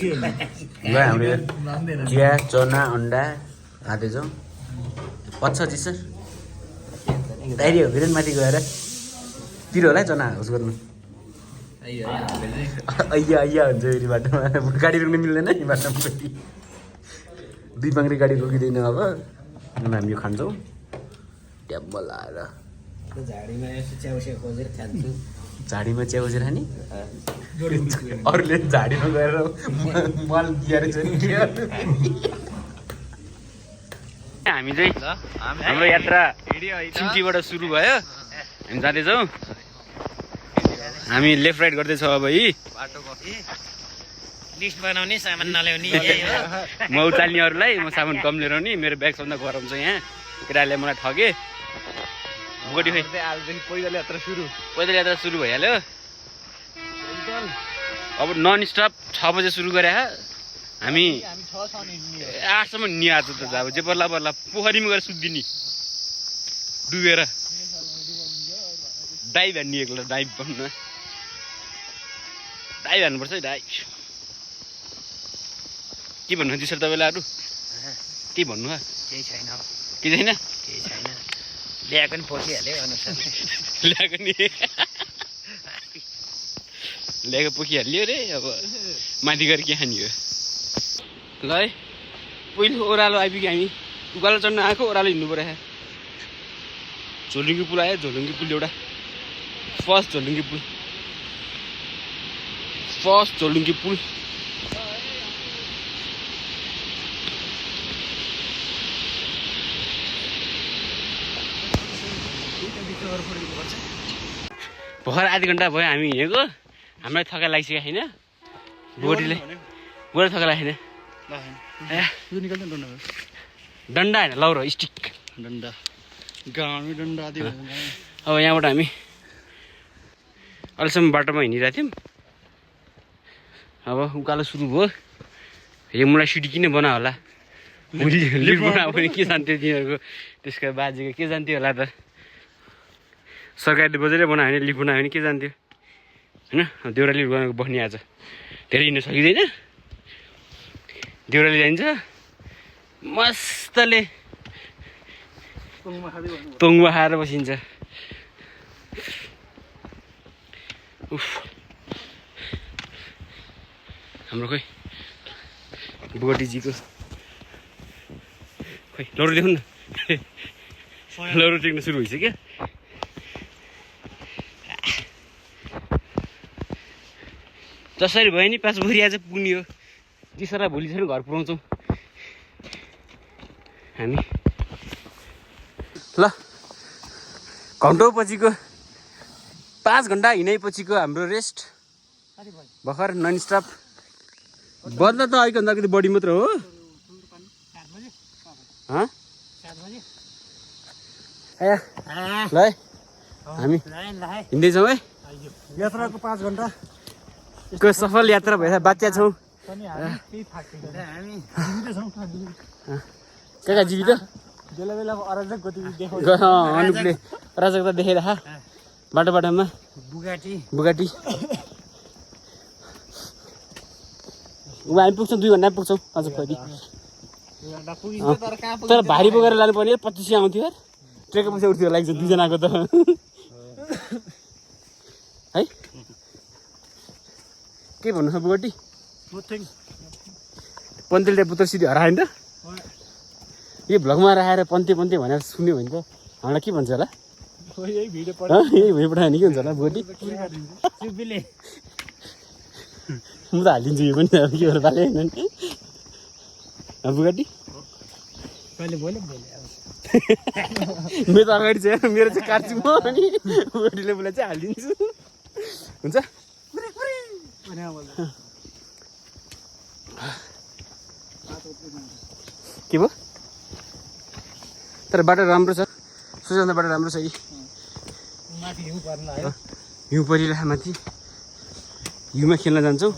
हाम्रो चिया चना अन्डा खाँदैछौँ पच्छ चिसर डाइरिया हो फेरि माथि गएर पिरो होला चना होस् गर्नु अಯ್या हुन्छ फेरि बाटोमा गाडी रोक्नु मिल्दैन नि बाटोमा फेरि 2 पाङ्रे गाडी रोकिँदैन अब हामी यो खान्छौँ ट्याब्ब लाएर झाडीमा च्याउ खोजेर खाने अरूले झाडीमा गएर मल दिएर हामी चाहिँ हाम्रो यात्रा चिम्टीबाट सुरु भयो हामी जाँदैछौँ हामी लेफ्ट राइट गर्दैछौँ अब यी लिस्ट बनाउने सामान नल्याउने म उचाल्नेहरूलाई म सामान कम लिएर आउने मेरो ब्याग सबभन्दा गरम छ यहाँ केटाहरूले मलाई ठगे भोगटी खै पैदल यात्रा सुरु भइहाल्यो अब नन स्टप 6 बजे सुरु गरे हामी 8 सम्म नि आज त अब जे पर्ला पर्ला पोखरीमा गएर सुत्दिनी डुबेर डाइभ हान्ने एक्लो डाइभ भन्नु डाइभ हान्नुपर्छ है डाइभ के भन्नु दिसर तपाईँलाई अरू के भन्नु केही छैन के छैन ल्याएको नि पोखिहाल्यो अनुसार ल्याएको पोखिहाल्यो रे अब माथि गएर के खाने हो ल है पहिलो ओह्रालो आइपुग्यो हामी उकालो चढ्न आएको ओह्रालो हिँड्नु पऱ्यो झोलुङ्गी पुल आयो झोलुङ्गी पुल एउटा फर्स्ट झोलुङ्गी पुल भर्खर आधी घन्टा भयो हामी हिँडेको हामीलाई थकाइ लागिसकेको छैन बोडीले थकाइ लागेन डन्डा होइन लौरो स्टिक डन्डा अब यहाँबाट हामी अहिलेसम्म बाटोमा हिँडिरहेको थियौँ अब उकालो सुरु भयो यो मलाई सिटी किन बना होला लिफ्ट बनाएको पनि के जान्थ्यो तिनीहरूको त्यसको बाजेको के जान्थ्यो होला त सरकारले बजेरै बनायो भने लिफ्ट बनायो भने के जान्थ्यो होइन देउरा लिफ्ट बनाएको बस्ने आज धेरै हिँड्न सकिँदैन देउराले जाइन्छ मस्तले तोङ्गुवा खाएर बसिन्छ उफ हाम्रो खोइ बुगटीजीको खोइ लौरो देख्नु न लौरो टेक्न सुरु भइसक्यो जसरी भयो नि 5 भोलि आज पुग्ने हो दिसरा भोलिसम्म घर पुऱ्याउँछौँ हामी ल घन्टौँ पछिको 5 घन्टा हिँडेपछिको हाम्रो रेस्ट भर्खर नन स्टप बद्दा त अलिक भन्दा अलिकति बढी मात्र हो ल है हामी हिँड्दैछौँ है यात्राको 5 घन्टा को सफल यात्रा भएर बाच्या छौँ कहाँ जीवित बेला बेलामा अराजक गतिविधि अनुपले अराजकता देखाइरह बाटोमा बुगाटी हामी पुग्छौँ 2 घन्टा पुग्छौँ अझ फेरि तर भारी बोकेर लानु पर्ने 25 आउँथ्यो यार ट्रेनको पैसा उठ्थ्यो लाग्छ 2 जनाको त है के भन्नु छ बुगाटी पन्तेले पुत्र सिधै हरायो नि त यो भ्लगमा राखेर पन्ते भनेर सुन्यो भने त हामीलाई के भन्छ होला यही भिडियो पठायो भने के हुन्छ होला बुगाटी म त हालिदिन्छु यो पनि अब के भएर पाले होइन नि बुगाटी मेरो त अगाडि चाहिँ मेरो चाहिँ काट्छु म अनि बुगाटीले बोला चाहिँ हालिदिन्छु हुन्छ के भयो तर बाटो राम्रो छ सोच्दा बाटो राम्रो छ यी हिउँ परिरहेको माथि हिउँमा खेल्न जान्छौँ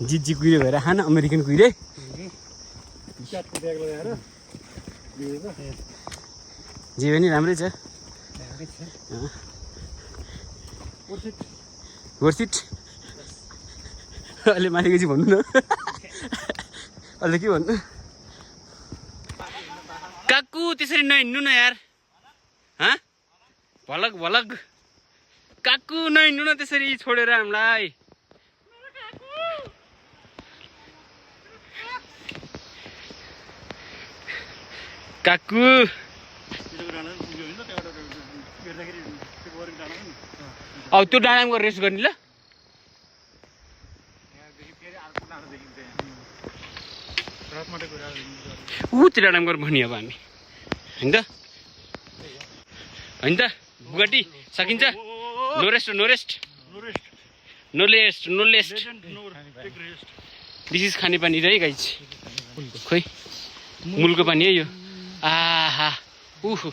जिजी कुहिरे भएर खान अमेरिकन कुहिरे जे पनि राम्रै छ वर्थ इट अहिले माथि गएपछि भन्नु न अहिले के भन्नु काकु त्यसरी नहिँड्नु न यार भलक भलक काकु नहिँड्नु न त्यसरी छोडेर हामीलाई काकु अब त्यो डाँडामा गएर रेस्ट गर्ने ल त्यो डाँडामा गएर भन्ने अब हामी होइन त बुगाटी सकिन्छ no rest no rest no rest no rest this is खाने पानी रे गाइज खोइ मुलको पानी है यो आहा उहु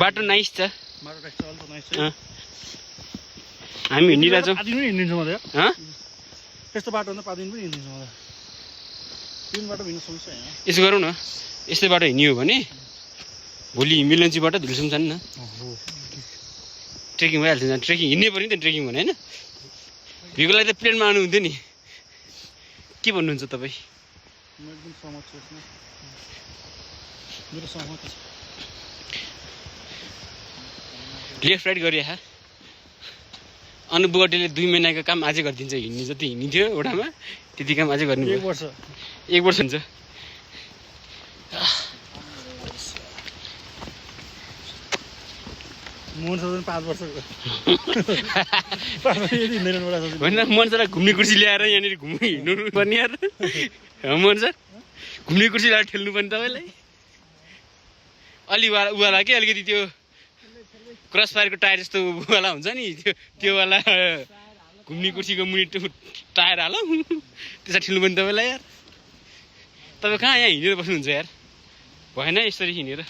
बाटो नाइस छ हामी हिँडिरहेछौँ यस्तो बाटो भन्दा 5 दिन पनि हिँड्दिन्छु म त 3 बाटो हिँड्नु समस्या होइन यसो गरौँ न यस्तै बाटो हिँड्यो भने भोलि मिलन्चीबाट धुलसुम जानु न ट्रेकिङ भइहाल्छ ट्रेकिङ हिँड्नै पऱ्यो नि त ट्रेकिङ भने होइन भिको लागि त प्लेनमा आउनु हुन्थ्यो नि के भन्नुहुन्छ तपाईँ म एकदम सहमत छु यसमा मेरो सहमत छ लेफ्ट राइट गरे बुगाटीले 2 महिनाको काम अझै गरिदिन्छ हिँड्ने जति हिँड्थ्यो एउटामा त्यति काम अझै गर्नु 1 वर्ष 1 वर्ष हुन्छ मोहन 5 वर्ष होइन मोहन सरलाई घुम्ने कुर्सी ल्याएर यहाँनिर हिँड्नु पर्ने यार मोहन सर घुम्ने कुर्सी ल्याएर ठेल्नु पर्ने तपाईँलाई अलि उवाला के अलिकति त्यो क्रस फायरको टायर जस्तो वाला हुन्छ नि त्यो वाला घुम्ने कुर्सीको मुनि टायर हालौँ त्यसमा ठेल्नु पर्ने तपाईँलाई यार तपाईँ कहाँ यहाँ हिँडेर बस्नुहुन्छ यार भएन यसरी हिँडेर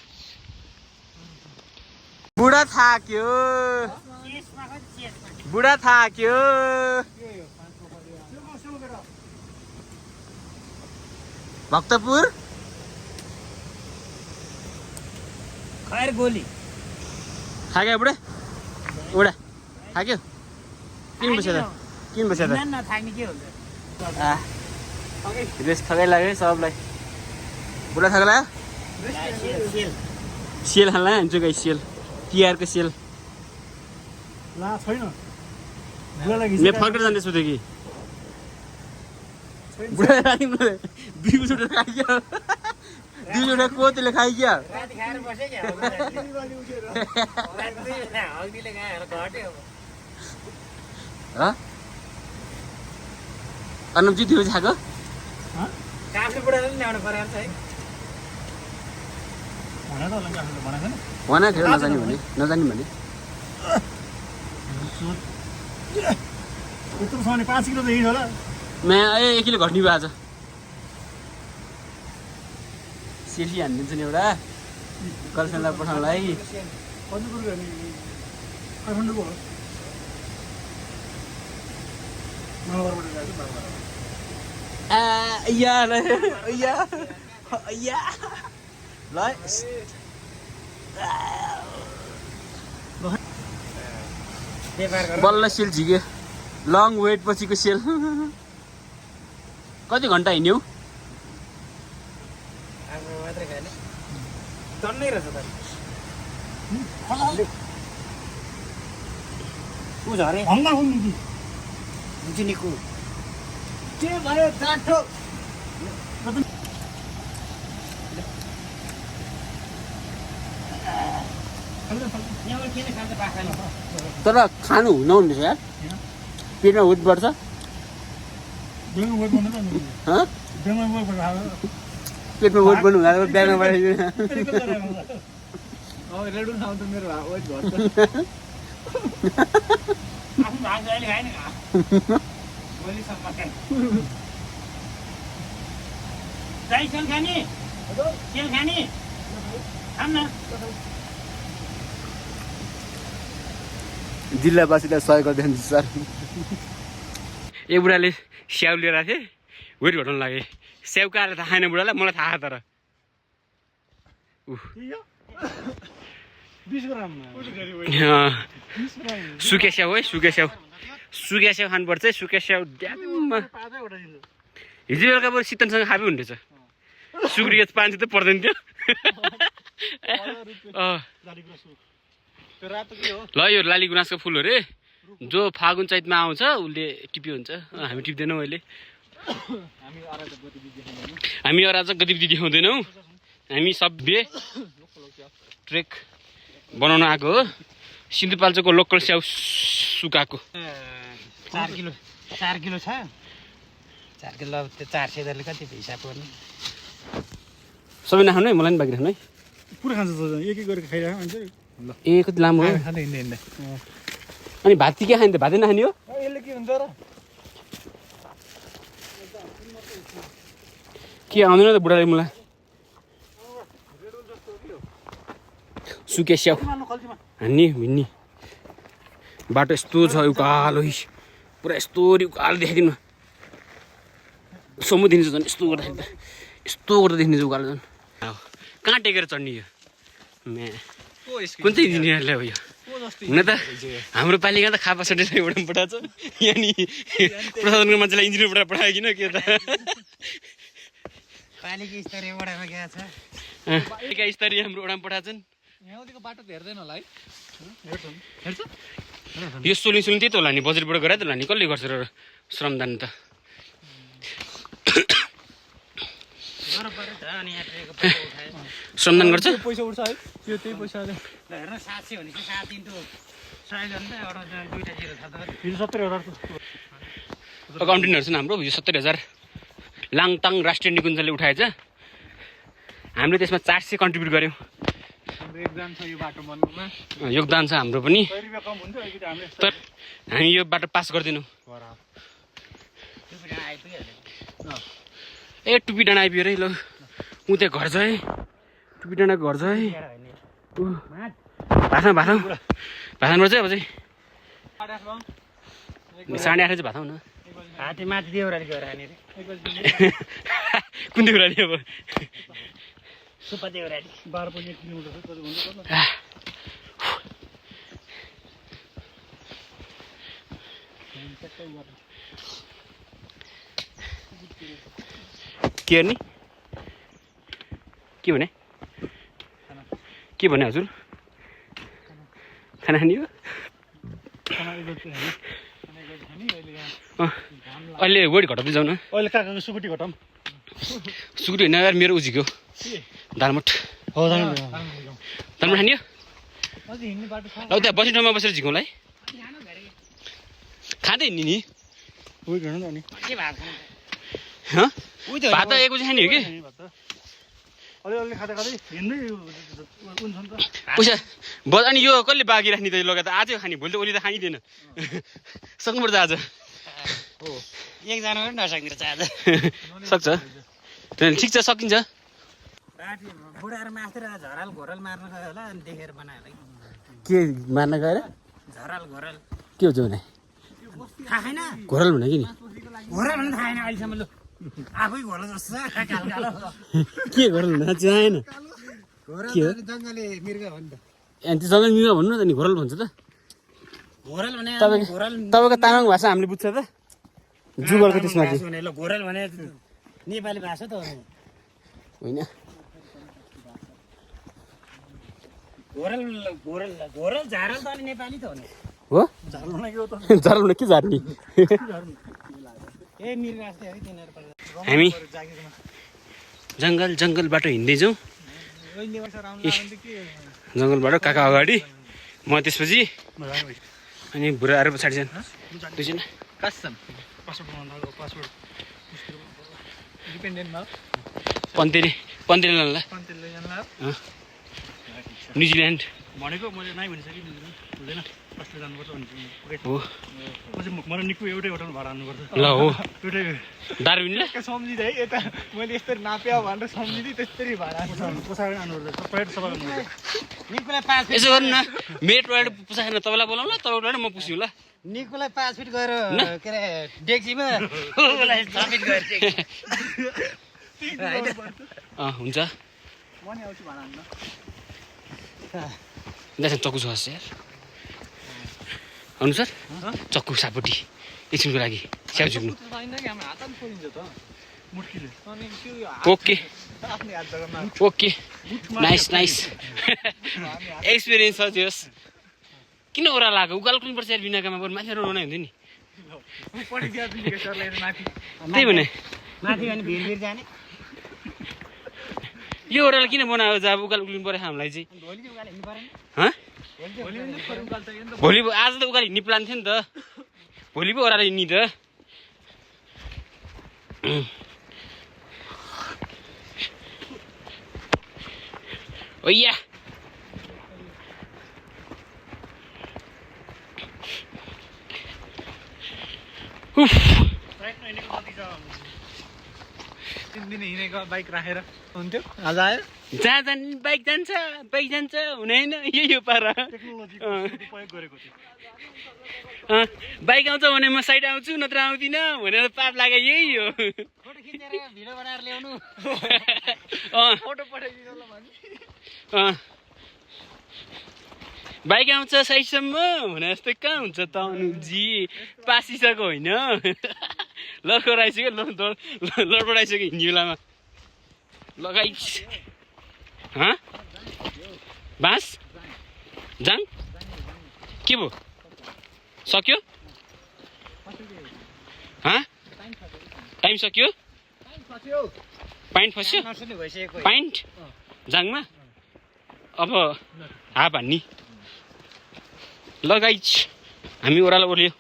बुढा थाक्यो भक्तपुर खैर गोली थाक्यो बुढा थाक्यो किन बसेर नथाक्ने के हुन्छ रेस्ट थकै लाग्यो है सबलाई बुढा थक लाग्यो सेल खान लाग्यो हान्छु गाई सेल तिहारको सेल ला छैन मे फर्केर जाँदैछु त्यो कि बुढा राति 2 बजे खाइयो 2 बजे कोतीले खाइयो राति खाएर बसे क्या हल्दीले खाएर घट्यो अनुपजी 2 बजे खाएको काफले बुढाले पनि ल्याउनु परेको छ है भनेको थियो नजाने भने यत्रो छ भने 5 किलो त हिँड्छ होला मैं 1 किलो घट्ने भयो आज सेल्फी हानिदिन्छु नि एउटा गर्लफ्रेन्डलाई पठाउनलाई बल्ल सेल झिक्यो लङ वेट पछिको सेल कति घन्टा हिँड्यौ टन्नै रहेछ ऊ झरे हुन्छ नि को के भयो जाठो तर खानु हुनुहुन्न यार पेटमा वेट बढ्छ पेटमा वेट बढ्नु हुँदा ब्यागमा बढाइदिनु जिल्लावासीलाई सहयोग गरिदिनु सर एक बुढाले स्याउ लिएर आएको थिएँ वेट घटाउनु लाग्यो स्याउ काएर थाहा छैन बुढालाई मलाई थाहा तर 20 ग्राम सुके स्याउ है सुके स्याउ खानुपर्छ है सुके स्याउ ड्याममा हिजो बेलुका बरु शीतनसँग खापै हुन्थेछ सुक्रिया 500 त पर्दैन थियो ल यो लाली गुराँसको फुल हो रे जो फागुन चैतमा आउँछ उसले टिप्यो हुन्छ हामी टिप्दैनौँ अहिले हामी अराजक गतिविधि देखाउँदैनौँ हामी सभ्य ट्रेक बनाउन आएको हो सिन्धुपाल्चोकको लोकल स्याउ सुकाएको 4 किलो छ 4 किलो त्यो 400 दरले कति हिसाब गर्नु सबै नखानु है मलाई पनि बाँकी राख्नु है पुरा खान्छ एक एक गरेर खाइरहेको हुन्छ ए कति लामो हो खाँदै हिँड्दै अनि भात के खाइन्छ भातै नखाने हो यसले के हुन्छ र के आउँदैन त बुढाले मलाई सुके स्याउ हान्ने भिन्नी बाटो यस्तो छ उकालो पुरा यस्तो उकालो देखाइदिनु समु दिन्छ झन् यस्तो गर्दाखेरि देखिन्छ उकालो झन् कहाँ टेकेर चढ्ने यो कुन चाहिँ इन्जिनियरलाई हो यो हुन त हाम्रो पालिका त खापा सटेर एउटा पठाएको छ यहाँ नि प्रशासनको मान्छेलाई इन्जिनियर पठायो किन के त पालिका स्तरीय वडामा गएको छ पालिका स्तरीय हाम्रो वडामा पठाएको छन् यहाँदेखिको बाटो त हेर्दैन होला है हेर्छ यो सोलिङ त्यही त होला नि बजेटबाट गराए त होला नि कसले गर्छ र श्रमदान त श्रमदान गर्छ पैसा उठ्छ है त्यो त्यही पैसाले हेर्न 700 भनेको 7 इन्टु 100 गर्नु त एउटा दुईटा जिरो छ त हिजो 70,000 अकाउन्टेन्टहरू छन् हाम्रो यो 70,000 लाङटाङ राष्ट्रिय निकुञ्जले उठाएछ हामीले त्यसमा 400 कन्ट्रिब्युट गर्यौँ हाम्रो योगदान छ यो बाटो बन्नुमा योगदान छ हाम्रो पनि 100 रुपैयाँ कम हुन्छ अलिकति हामीले तर हामी यो बाटो पास गर्दैनौँ ए टुपी डाँडा आइपुग्यो रे ल ऊ त्यहाँ घर छ है टुपी डाँडाको घर छ है भाषाबाट चाहिँ अब चाहिँ 8:30 चाहिँ भात न हाते माथि देउराली गएर हाने रे कुन देउराली अब सुपा देउराली 12.1 किलोमिटर कति भन्छ के गर्ने के भने हजुर खाना खाने हो अहिले वेट घटाउँदै जाउँ न अहिले काकाको सुकुटी घटाउँ सुकुटी होइन यार मेरो उजीको दालमोट दालमोट खाने हो अब त्यहाँ बस्ने ठाउँमा बसेर झिकाउँला है खाँदै हिँड्ने नि भात त एक बजी खाने हो कि अलिअलि खाँदै खाँदै हिँड्दै पैसा अनि यो कसले बाँकी राख्ने त लगाएर आजै खाने भोलि त ओली त खाइदिएन सक्नुपर्छ आज एकजना पनि नसक्ने रहेछ आज सक्छ ठिक छ सकिन्छ बुढाहरू मास्टर झराल घोरल मार्न गयो होला अनि देखेर बनायो के मार्न गएर झराल घोरल के हुन्छ भने थाहा छैन घोरल भने कि नि घोरल भन्ने थाहा छैन अहिलेसम्म लु आफै घोरल जस्तो छ कालो कालो के घोरल भन्न चाहेन घोरल जङ्गली मृग हो नि त अनि त्यो जङ्गल मिगा भन्नु न त नि घोरल भन्छ त घोरल भने घोरल तपाईँको तामाङ भाषा हामीले बुझ्छ त जुगलको त्यसमा चाहिँ ल घोरल भने नेपाली भाषा त हो होइन घोरल घोरल घोरल झारल त अनि नेपाली त हो नि हो झार्नु के हो त झार्नु के झार्ने ए मृग जस्तै हो तिनीहरू हामी जङ्गल बाटो हिँड्दैछौँ जङ्गलबाट काका अगाडि म त्यसपछि अनि बुढाहरू पछाडि छन् दुईजना पासपोर्ट डिपेन्डेन्टमा पन्तेले लान्ला न्युजिल्यान्ड भनेको मैले नाइ भनिसकेँ हुँदैन कस्तो जानुपर्छ भने हो मलाई निक्कु एउटै होटल भाडा हान्नुपर्छ ल हो एउटै दार्जिलिङले सम्झिँदै यता मैले यसरी नाप्या भनेर सम्झिँदै त्यसरी भाडा पछाडि आउनुपर्छ टोयलेट सफा गर्नुपर्छ निकुलाई 5 फिट यसो गर्नु न मेरो टोयलेट पुसाएन तपाईँलाई बोलाउनु तपाईँको टोयलेट म पुस्छु ल निकुलाई 5 फिट गएर के अरे डेक्सीमा उसलाई 6 फिट गएर हुन्छ म नि आउँछु भाडा हान्न त्यहाँ चक्कु छ यार अनुसार चक्कु सापटी एकछिनको लागि स्याउ झुक्नु okay okay nice nice experience छ जोस् किन ओरा लाग्यो उकालो कुनुपर्छ यार बिनाकामा बरु माथि रोने हुन्थ्यो नि त्यही भने माथि भने भिर जाने यो ओराले किन बनायो जब उकालो उक्लिनु पर्यो हामीलाई चाहिँ भोलि चाहिँ उकालो हिँड्नु परेन हँ भोलि आज त उकालो हिँड्ने प्लान थियो नि त भोलि पो ओह्रालो हिँड्ने त ओया बाइक राखेर हुन्थ्यो आज आयो जहाँ जाने बाइक जान्छ हुने होइन यो पारा बाइक आउँछ भने म साइड आउँछु नत्र आउँदिनँ भनेर पाप लाग्यो यही हो फोटो खिचेर भिडियो बनाएर ल्याउनु फोटो पठाइदिनु ल भने बाइक आउँछ साइडसम्म भने जस्तै कहाँ हुन्छ त अनुजी पासिसक्यो होइन लडबडाइसक्यो लडबडाइसक्यो हिँड्ने बेलामा लगाइ बाँस जाङ के भयो सक्यो टाइम सक्यो पाइन्ट फस्यो पाइन्ट जाङमा अब हाप हान्ने लगाइच हामी ओह्रालो ओर्ल्यो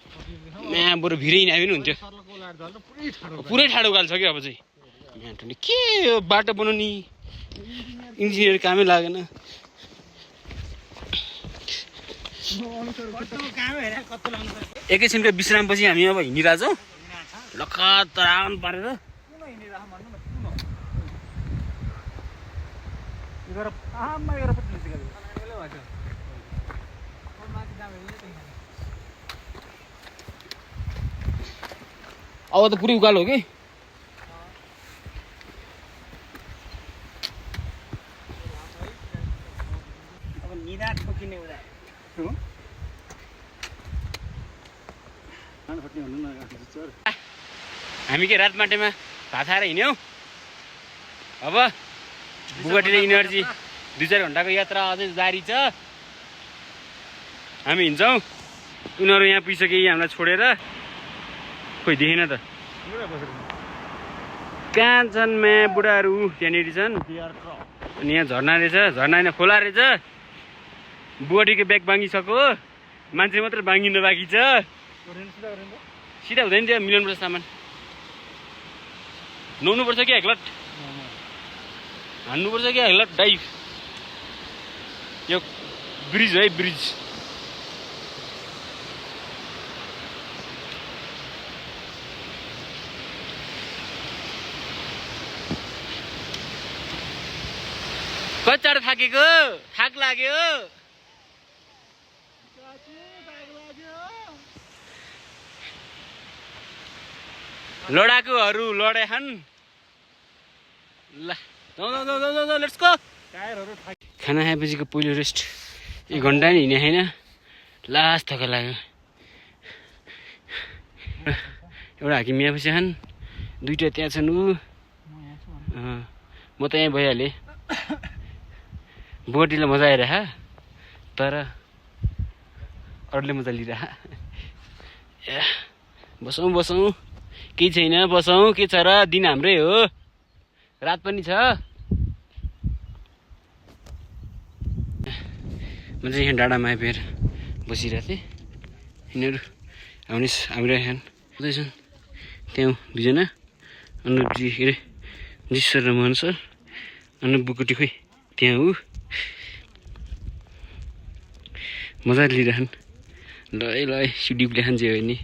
यहाँ बरु भिरै हिँडे पनि हुन्थ्यो पुरै ठाडो उकालो छ क्या अब चाहिँ के यो बाटो बनाउने इन्जिनियर कामै लागेन एकैछिनको विश्रामपछि हामी अब हिँडिरहेछौँ लखत राउन्ड पारेर अब त पुरै उकालो हो कि हामी के रातमाटेमा भात खाएर हिँड्यौँ अब बुगटीले इनर्जी 2-4 घन्टाको यात्रा अझै जारी छ हामी हिँड्छौँ उनीहरू यहाँ पुगिसके हामीलाई छोडेर खोइ देखेन त कहाँ छन् म्या बुढाहरू त्यहाँनिर छन् अनि यहाँ झर्ना रहेछ झर्ना होइन खोला रहेछ बुगटीको ब्याग बाँगिसक्यो मान्छे मात्र बाँगिनु बाँकी छ सिधा हुँदैन त्यो मिलाउनुपर्छ सामान नुहाउनुपर्छ क्या हेक्लट हान्नुपर्छ क्या हेक्लट डाइभ यो ब्रिज हो है ब्रिज कति टाढो थाकेको थाक लाग्यो लडाकुहरू लडेछन् ल लेट्स गो खाना खाएपछिको पहिलो रेस्ट 1 घन्टा नि हिँडे होइन लास्ट थका लाग्यो एउटा हाकिम यहाँ पछि छन् 2टा त्यहाँ छन् म त यहाँ भइहालेँ बोटीले मजा आइरह तर अरूले मजा लिइरह बसौँ बसौँ केही छैन बसौँ के छ र दिन हाम्रै हो रात पनि छ म चाहिँ यहाँ डाँडामा आइपुगेर बसिरहेको थिएँ यिनीहरू हामीरहेछन् हुँदैछन् त्यहाँ 2 जना अनुपजी के अरे जिस सर र मोहन सर अनुप बुकुटी खोइ त्यहाँ हो मजा लिइरहन् ल ल सिडी उक्लिहान जे हो नि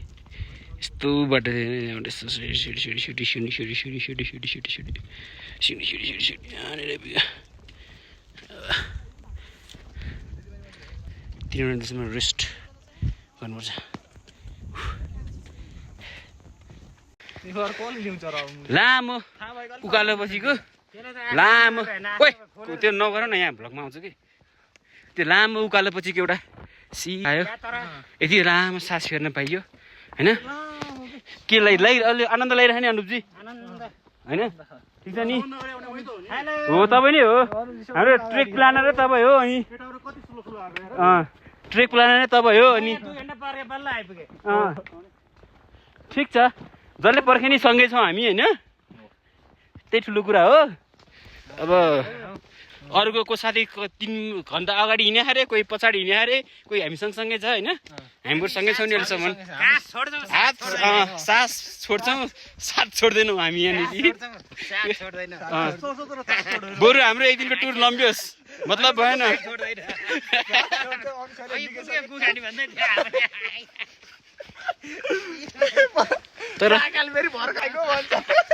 यस्तो बाटो थिएन यस्तो सिडी तिनीहरू त्यसमा रेस्ट गर्नुपर्छ लामो उकालो बसीको लामो ओइ त्यो नगर न यहाँ भ्लगमा आउँछ कि त्यो लामो उकालो पछिको एउटा आयो यति लामो सास फेर्न पाइयो होइन के अलि आनन्द लगाइरह नि अनुपजी होइन ठिक छ नि हो तपाईँ नै हो हाम्रो ट्रेक प्लानर तपाईँ हो अनि ट्रेक प्लानर नै तपाईँ हो अनि ठिक छ जसले पर्खे नि सँगै छौँ हामी होइन त्यही ठुलो कुरा हो अब अरूको को साथी 3 घन्टा अगाडि हिँड्यो अरे कोही पछाडि हिँड्यो अरे कोही हामी सँगसँगै छ होइन हामीहरू सँगै छौँ नि अहिलेसम्म सास छोड्छौँ साथ छोड्दैनौँ हामी यहाँनिर बरु हाम्रो एक दिनको टुर लम्बियोस् मतलब भएन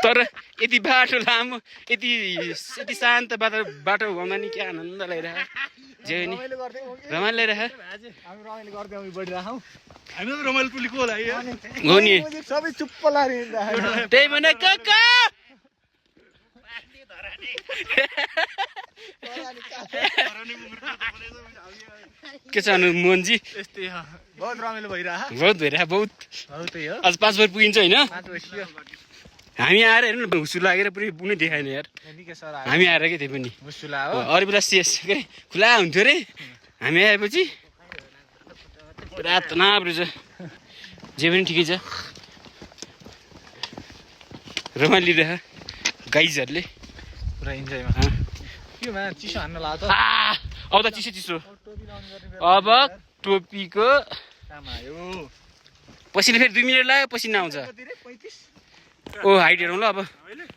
तर यति बाटो लामो यति शान्त बाटो हुँदा नि क्या आनन्द लगाइरह जे नि रमाइलो लगाइरह हो नि सबै चुप्प लाएर त्यही भने काका के छ मोहनजी बहुत रमाइलो भइरह बहुत आज 5 बजे पुगिन्छ होइन हामी आएर हेर्नु न हुसु लागेर पुरै पुग्नै देखाएन यार हामी आएर के त्यही पनि अरू बेला के खुला हुन्थ्यो अरे हामी आएपछि पुरा तनाव रहेछ जे पनि ठिकै छ रमाइलो लिइरह गाइजहरूले पुरा इन्जोयमा के चिसो हान्न लाग्छ अब त चिसो अब टोपीको पसिना फेरि 2 मिनट लाग्यो पसिना आउँछ ओ हाइट हेरौँ ल अब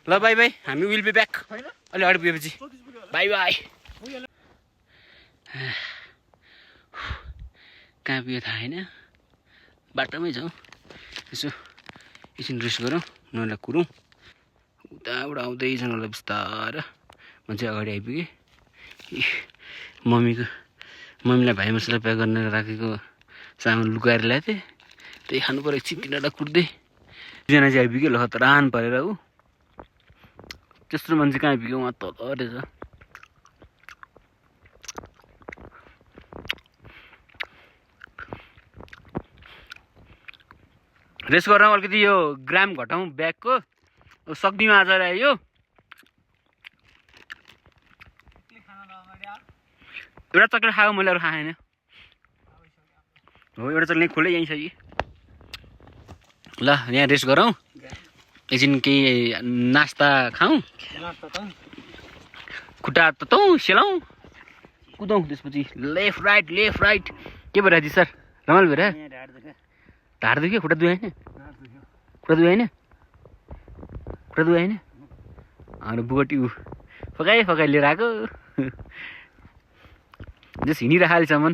ल बाई बाई हामी विल बी ब्याक अलि अगाडि पुगेपछि बाई बाई कहाँ पुग्यो थाहा होइन बाटोमै छौँ यसो एकछिन रेस्ट गरौँ नला कुरौँ उताबाट आउँदैछ नला बिस्तार मान्छे अगाडि आइपुगेँ मम्मीलाई भाइ मसला प्याक गर्न राखेको सामान लुकाएर ल्याएको थिएँ त्यही खानु पऱ्यो एकछिन तिनीहरूलाई कुट्दै दुईजना चाहिँ आइपुग्यो लखतरान परेर ऊ त्यस्तो मान्छे कहाँ आइपुग्यो उहाँ तल रहेछ रेस्ट गरौँ अलिकति यो ग्राम घटाउँ ब्यागको सक्दिमा आज आयो एउटा चक्लेट खायो मैले अरू खाएन हो एउटा चक्लेट खोले यहीँ छ कि ल यहाँ रेस्ट गरौँ एकछिन केही नास्ता खाऊँ खुट्टा तताउँ सेलाउँ कुदौँ त्यसपछि लेफ्ट राइट के भइरहेको थियो सर रमाइलो भइरह ढाड दुख्यो खुट्टा दुखायो होइन खुट्टा दुखायो होइन हाम्रो बुगटी फकाइ लिएर आएको जस हिँडिरहेको अहिलेसम्म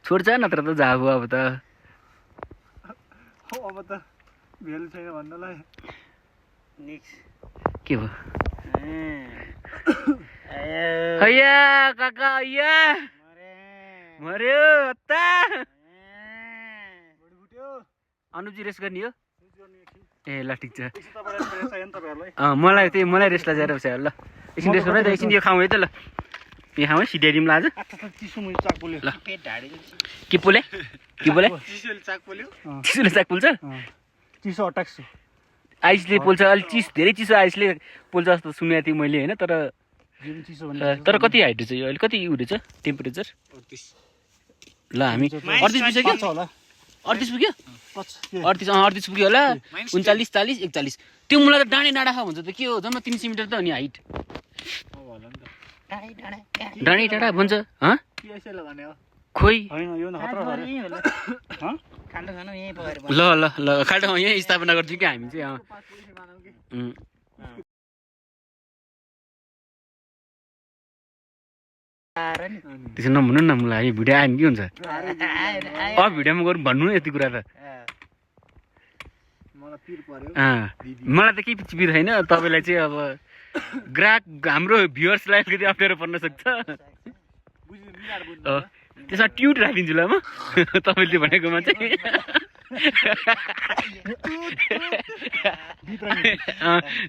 छोड्छ नत्र त जाबो अब त भेल छैन भन्नलाई के भयो हैया काका हैया मर्यो अत्ता अनुजी रेस्ट गर्ने हो ए ल ठिक छ मलाई रेस्ट लगाएर बस्यो ल एकछिन रेस्ट गर्नु त एकछिन यो खाउँ है त ल यो खाउँ है सिध्याइदिउँ ल आज ल के पोले चिसोले चाक पोल्छ चिसो अटाक्छु आइसले पोल्छ अलिक धेरै चिसो आइसले पोल्छ जस्तो सुनेको थिएँ मैले होइन तर कति हाइट रहेछ यो अहिले कति उ रहेछ टेम्परेचर ल हामी 38 पुग्यो होला 38 पुग्यो 38 पुग्यो होला 39 40 41 त्यो मलाई त डाँडे डाँडा खा भन्छ त के हो जम्मा 3 सेन्टिमिटर त हो नि हाइट डाँडे डाँडा भन्छ खोइ ल खाल्टो ठाउँ यहीँ स्थापना गर्छौँ क्या हामी चाहिँ त्यसो नभन्नु न मलाई भिडियो आयो भने के हुन्छ अब भिडियोमा गरौँ भन्नु न यति कुरा त मलाई त केही पिर छैन तपाईँलाई चाहिँ अब ग्राहक हाम्रो भ्युअर्सलाई अलिकति अप्ठ्यारो पर्न सक्छ त्यसमा ट्युट राखिदिन्छु ल म तपाईँले भनेकोमा चाहिँ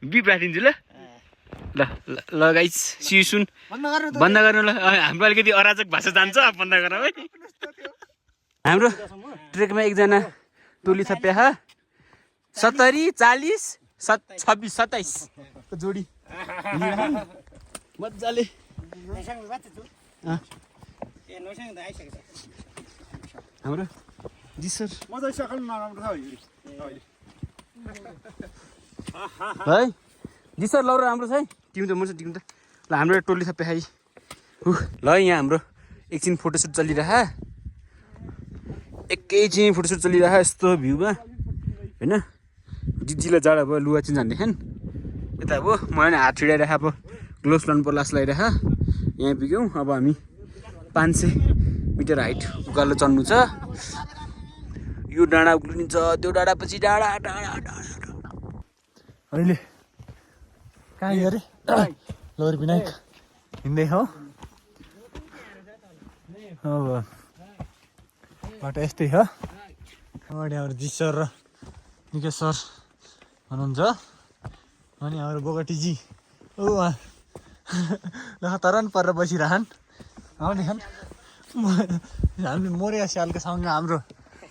बिप राखिदिन्छु ल ल ल गाइस सी यु सुन बन्द गर्नु ल हाम्रो अलिकति अराजक भाषा जान्छ बन्द गर है हाम्रो ट्रेकमा एकजना टोली छ प्याहा 70 40 26 27 को जोडी मजाले हाम्रो जी सर मजा सकल नराम्रो छ है जी सर लौ राम्रो छ है टिम त म टिम त ल हाम्रो टोली छ प्याहाई ल यहाँ हाम्रो एकछिन फोटोसुट चलिरह एकैछिन फोटोसुट चलिरह यस्तो भ्यूमा होइन दिदीलाई जाडो भयो लुगा चाहिँ जान्ने खान यता अब मैले हात छिडाइरह अब ग्लोभ्स लाउनु पर्ला जस्तो लागिरह यहाँ पुग्यौँ अब हामी 500 मिटर हाइट उकालो चढ्नु छ यो डाँडा उक्लिन्छ त्यो डाँडा पछि डाँडा डाँडा डाँडा अहिले कहाँ गयो अरे लोरी विनायक हिँड्दै हो अब बाटो यस्तै हो अगाडि हाम्रो जी सर र निकेश सर हुनुहुन्छ अनि हाम्रो बोगटीजी ऊ तरन परेर बसिरहन् आउने खान हामीले मोरिया स्यालको सँग हाम्रो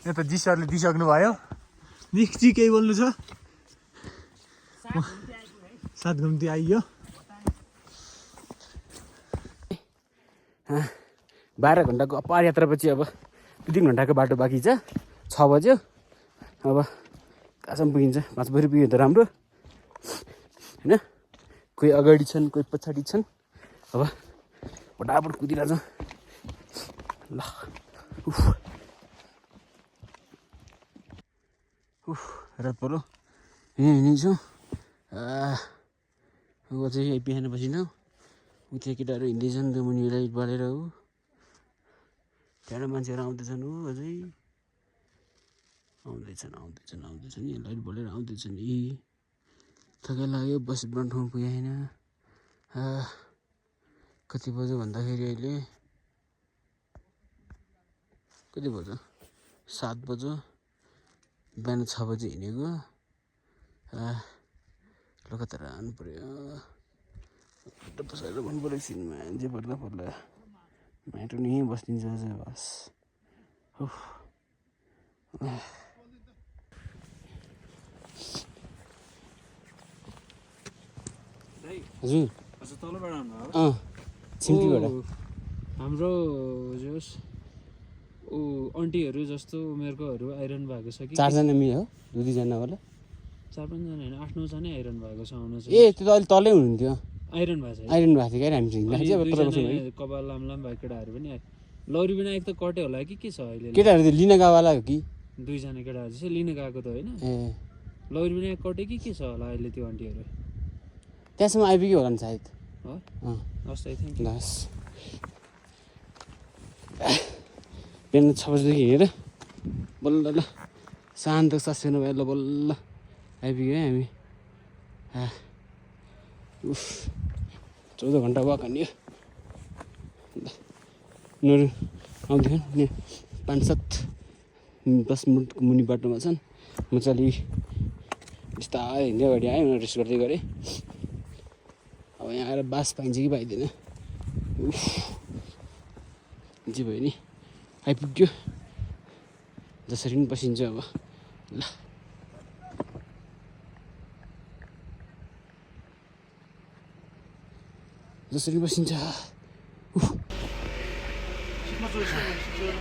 यो त जी सरले दिइसक्नु भयो जी केही बोल्नु छ 7 घुम्ती आइयो 12 घन्टाको अपार यात्रापछि अब 3 घन्टाको बाटो बाँकी छ 6 बज्यो अब कहाँसम्म पुगिन्छ 5 बजी पुग्यो त राम्रो होइन कोही अगाडि छन् कोही पछाडि छन् अब फटाफट कुदिरहेछ ल रात पऱ्यो यहाँ हिँडिन्छौँ अब चाहिँ बिहान बसिन उता केटाहरू हिँड्दैछन् त्यो मुनि लाइट बालेर हो त्यहाँबाट मान्छेहरू आउँदैछन् हो अझै आउँदैछन् यहाँ लाइट बलेर आउँदैछन् यी थकाइ लाग्यो बस्नु ठाउँ पुगेँ होइन कति बज्यो भन्दाखेरि अहिले कति बज्यो 7 बज्यो बिहान 6 बजी हिँडेको लगातार आउनु पऱ्यो बसेर भन्नु पऱ्यो एकछिनमा जे पर्दा पर्ला माटो नै बस्दिन्छ अझ बस हजुर छिम्तीबाट हाम्रो जोस् अन्टीहरू जस्तो उमेरकोहरू आइरहनु भएको छ कि 4 जना मिल्यो हो 2-2 होला 4-5 जना होइन 8-9 जना आइरहनु भएको छ आउनु ए त्यो त अहिले तलै हुनुहुन्थ्यो आइरहनु भएको छ आइरहनु भएको थियो क्या हामी कपाल लामलाम भएको केटाहरू पनि लौरी विनायक त कटे होला कि के छ अहिले केटाहरू त्यो लिन गएवाला हो कि 2 जना केटाहरू चाहिँ लिन गएको त होइन ए लौरी विनायक कटे कि के छ होला अहिले त्यो अन्टीहरू त्यहाँसम्म आइपुग्यो होला नि सायद हो हस् आई थिङ्क लस बिहान 6 बजीदेखि हिँडेर बल्ल ल शान्त सास नभए ल बल्ल आइपुग्यो है हामी 14 घन्टा वाक हान्यो उनीहरू आउँदैन 5-7 मिनटको मुनि बाटोमा छन् म चाहिँ अलिक बिस्तारै हिँड्दै अगाडि आएँ उनीहरू रेस्ट गर्दै गरेँ अब यहाँ आएर बास पाइन्छ कि पाइँदैन जे भयो नि आइपुग्यो जसरी पनि पसिन्छ अब ल जसरी बसिन्छ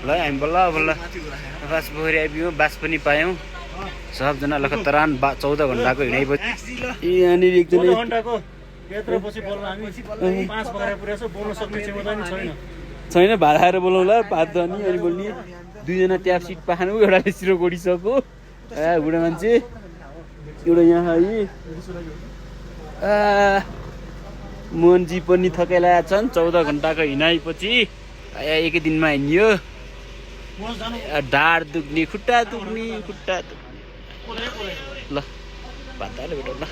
ल हामी बल्ल बल्ल बास पोखरी आइपुग्यौँ बास पनि पायौँ सबजना लगातार 14 घन्टाको हिँडाइपछि यहाँनिर एकजना छैन भाडा आएर बोलाउँला भात धनी अनि बोल्ने 2 जना ट्याप सिट पाखानु एउटाले सिरो गोडिसक्यो बुढा मान्छे एउटा यहाँ है मोहनजी पनि थकाइरहेका छन् 14 घन्टाको हिँडाइपछि एकै दिनमा हिँड्यो ढाड दुख्ने खुट्टा दुख्ने ल भात हाल्यो बेटा ल